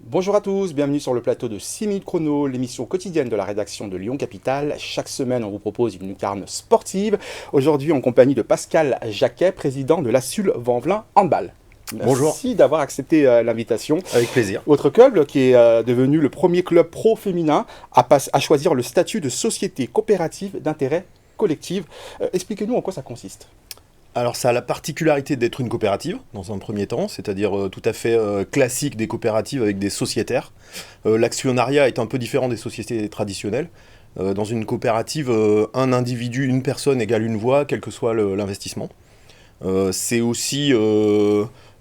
Bonjour à tous, bienvenue sur le plateau de 6 minutes chrono, l'émission quotidienne de la rédaction de Lyon Capitale. Chaque semaine, on vous propose une lucarne sportive. Aujourd'hui, en compagnie de Pascal Jacquet, président de l'ASSUL Vanvelin Handball. Bonjour, Merci d'avoir accepté l'invitation. avec plaisir. Votre club, qui est devenu le premier club pro féminin à choisir le statut de société coopérative d'intérêt collectif. Expliquez-nous en quoi ça consiste. Alors ça a la particularité d'être une coopérative, dans un premier temps, c'est-à-dire tout à fait classique des coopératives avec des sociétaires. L'actionnariat est un peu différent des sociétés traditionnelles. Dans une coopérative, un individu, une personne égale une voix, quel que soit l'investissement. C'est aussi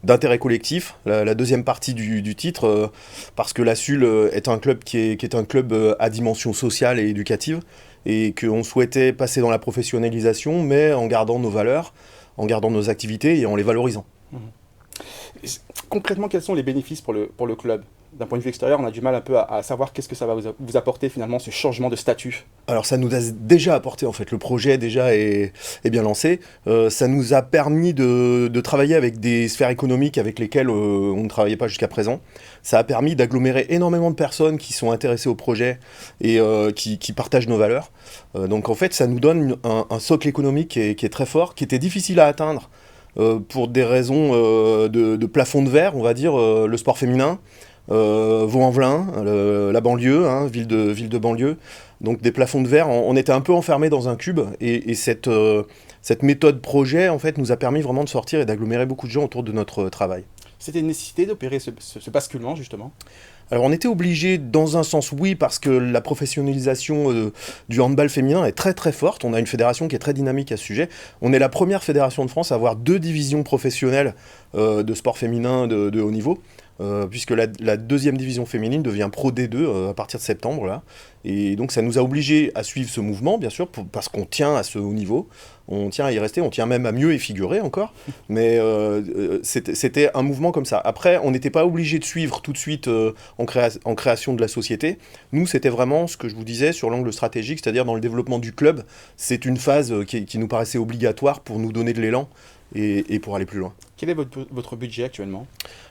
d'intérêt collectif, la deuxième partie du titre, parce que la SUL est un club qui est un club à dimension sociale et éducative, et qu'on souhaitait passer dans la professionnalisation, mais en gardant nos valeurs, en gardant nos activités et en les valorisant. Concrètement, quels sont les bénéfices pour le club? D'un point de vue extérieur, on a du mal un peu à savoir qu'est-ce que ça va vous apporter finalement, ce changement de statut. Alors ça nous a déjà apporté, en fait, le projet déjà est bien lancé. Ça nous a permis de travailler avec des sphères économiques avec lesquelles on ne travaillait pas jusqu'à présent. Ça a permis d'agglomérer énormément de personnes qui sont intéressées au projet et qui partagent nos valeurs. Donc en fait, ça nous donne un socle économique qui est très fort, qui était difficile à atteindre pour des raisons de plafond de verre, on va dire, le sport féminin. Vaux-en-Velin, la banlieue, hein, ville de banlieue. Donc des plafonds de verre, on était un peu enfermés dans un cube et cette méthode projet en fait nous a permis vraiment de sortir et d'agglomérer beaucoup de gens autour de notre travail. C'était une nécessité d'opérer ce basculement justement. Alors on était obligé dans un sens oui parce que la professionnalisation du handball féminin est très très forte. On a une fédération qui est très dynamique à ce sujet. On est la première fédération de France à avoir 2 divisions professionnelles de sport féminin de haut niveau. Puisque la deuxième division féminine devient Pro D2 à partir de septembre. Là. Et donc ça nous a obligés à suivre ce mouvement, bien sûr, parce qu'on tient à ce haut niveau, on tient à y rester, on tient même à mieux y figurer encore, mais c'était un mouvement comme ça. Après, on n'était pas obligé de suivre tout de suite en création de la société. Nous, c'était vraiment ce que je vous disais sur l'angle stratégique, c'est-à-dire dans le développement du club. C'est une phase qui nous paraissait obligatoire pour nous donner de l'élan et pour aller plus loin. Quel est votre budget actuellement?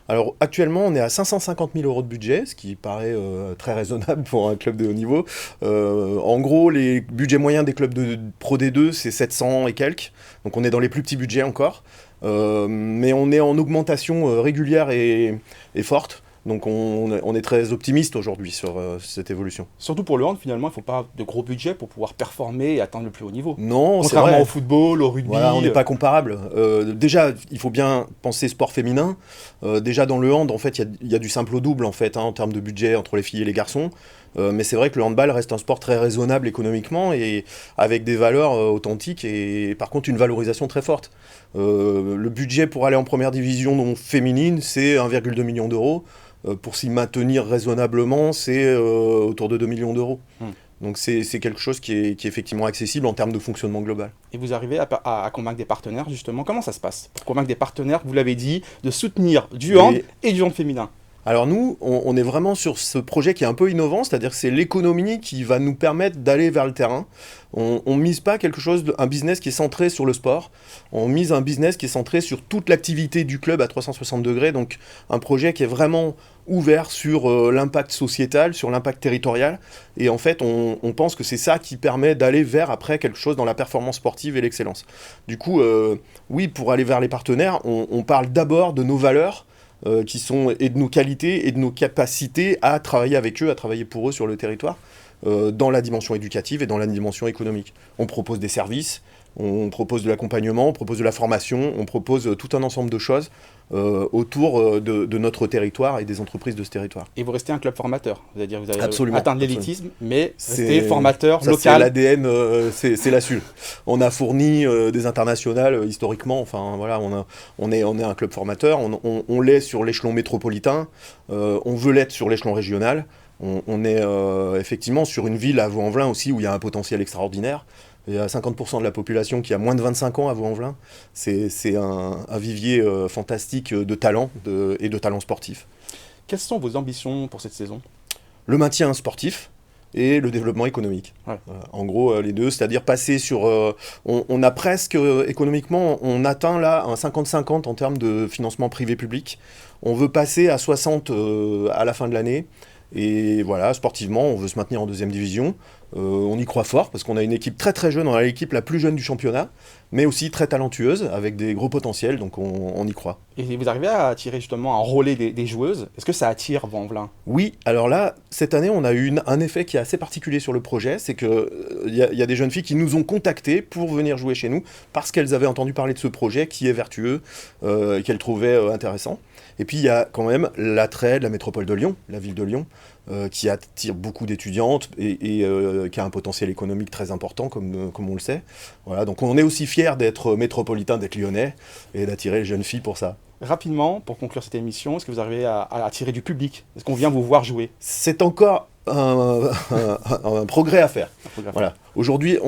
Alors actuellement on est à 550 000 euros de budget, ce qui paraît très raisonnable pour un club de haut niveau. En gros les budgets moyens des clubs de Pro D2 c'est 700 et quelques, donc on est dans les plus petits budgets encore. Mais on est en augmentation régulière et forte. Donc on est très optimiste aujourd'hui sur cette évolution. Surtout pour le hand, finalement, il ne faut pas de gros budget pour pouvoir performer et atteindre le plus haut niveau. Non, c'est Contrairement vrai. au football, au rugby. Voilà, on n'est pas comparable. Déjà, il faut bien penser sport féminin. Déjà dans le hand, en fait, il y a du simple au double en fait, hein, en termes de budget entre les filles et les garçons. Mais c'est vrai que le handball reste un sport très raisonnable économiquement et avec des valeurs authentiques et par contre une valorisation très forte. Le budget pour aller en première division non féminine, c'est 1,2 million d'euros. Pour s'y maintenir raisonnablement, c'est autour de 2 millions d'euros. Donc c'est quelque chose qui est effectivement accessible en termes de fonctionnement global. Et vous arrivez à convaincre des partenaires, justement. Comment ça se passe pour convaincre des partenaires, vous l'avez dit, de soutenir du hand et du hand féminin? Alors nous, on est vraiment sur ce projet qui est un peu innovant, c'est-à-dire que c'est l'économie qui va nous permettre d'aller vers le terrain. On mise pas quelque chose, un business qui est centré sur le sport, on mise un business qui est centré sur toute l'activité du club à 360 degrés, donc un projet qui est vraiment ouvert sur l'impact sociétal, sur l'impact territorial, et en fait on pense que c'est ça qui permet d'aller vers après quelque chose dans la performance sportive et l'excellence. Du coup, oui, pour aller vers les partenaires, on parle d'abord de nos valeurs, qui sont et de nos qualités et de nos capacités à travailler avec eux, à travailler pour eux sur le territoire, dans la dimension éducative et dans la dimension économique. On propose des services, on propose de l'accompagnement, on propose de la formation, on propose tout un ensemble de choses autour de notre territoire et des entreprises de ce territoire. Et vous restez un club formateur, c'est-à-dire que vous allez Absolument, atteindre l'élitisme, mais restez formateur ça, local. C'est l'ADN, c'est la SUL. On a fourni des internationales historiquement, enfin voilà, on est un club formateur, on l'est sur l'échelon métropolitain, on veut l'être sur l'échelon régional. On est effectivement sur une ville à Vaux-en-Velin aussi où il y a un potentiel extraordinaire. Il y a 50% de la population qui a moins de 25 ans à Vaux-en-Velin. C'est un vivier fantastique de talent et de talent sportif. Quelles sont vos ambitions pour cette saison? Le maintien sportif, et le développement économique. Ouais. En gros, les deux, c'est-à-dire passer sur... on a presque, économiquement, on atteint là un 50-50 en termes de financement privé-public. On veut passer à 60 à la fin de l'année. Et voilà, sportivement, on veut se maintenir en deuxième division. On y croit fort parce qu'on a une équipe très très jeune, on a l'équipe la plus jeune du championnat, mais aussi très talentueuse, avec des gros potentiels, donc on y croit. Et vous arrivez à attirer justement, à enrôler des joueuses. Est-ce que ça attire Vaux-en-Velin? Oui, alors là, cette année, on a eu un effet qui est assez particulier sur le projet, c'est qu'il y a des jeunes filles qui nous ont contactés pour venir jouer chez nous, parce qu'elles avaient entendu parler de ce projet qui est vertueux, et qu'elles trouvaient intéressant. Et puis il y a quand même l'attrait de la métropole de Lyon, la ville de Lyon, qui attire beaucoup d'étudiantes et qui a un potentiel économique très important, comme on le sait. Voilà, donc on est aussi fiers d'être métropolitain, d'être lyonnais, et d'attirer les jeunes filles pour ça. Rapidement, pour conclure cette émission, est-ce que vous arrivez à attirer du public? Est-ce qu'on vient vous voir jouer? C'est encore un progrès à faire. Voilà. Aujourd'hui,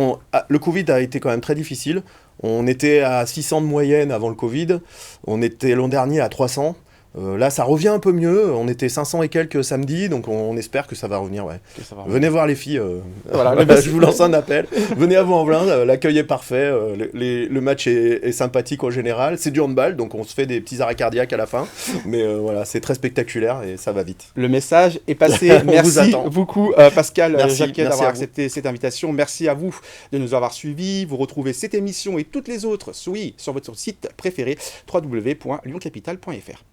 le Covid a été quand même très difficile. On était à 600 de moyenne avant le Covid. On était l'an dernier à 300. Là, ça revient un peu mieux. On était 500 et quelques samedi, donc on espère que ça va revenir. Ouais. Okay, ça va Venez voir les filles. Voilà, je vous lance un appel. Venez à Vaux-en-Velin, l'accueil est parfait. Le match est sympathique en général. C'est du handball, donc on se fait des petits arrêts cardiaques à la fin. Mais voilà, c'est très spectaculaire et ça va vite. Le message est passé. Merci beaucoup Pascal Jacquet d'avoir accepté cette invitation. Merci à vous de nous avoir suivis. Vous retrouvez cette émission et toutes les autres sur votre site préféré www.lyoncapital.fr.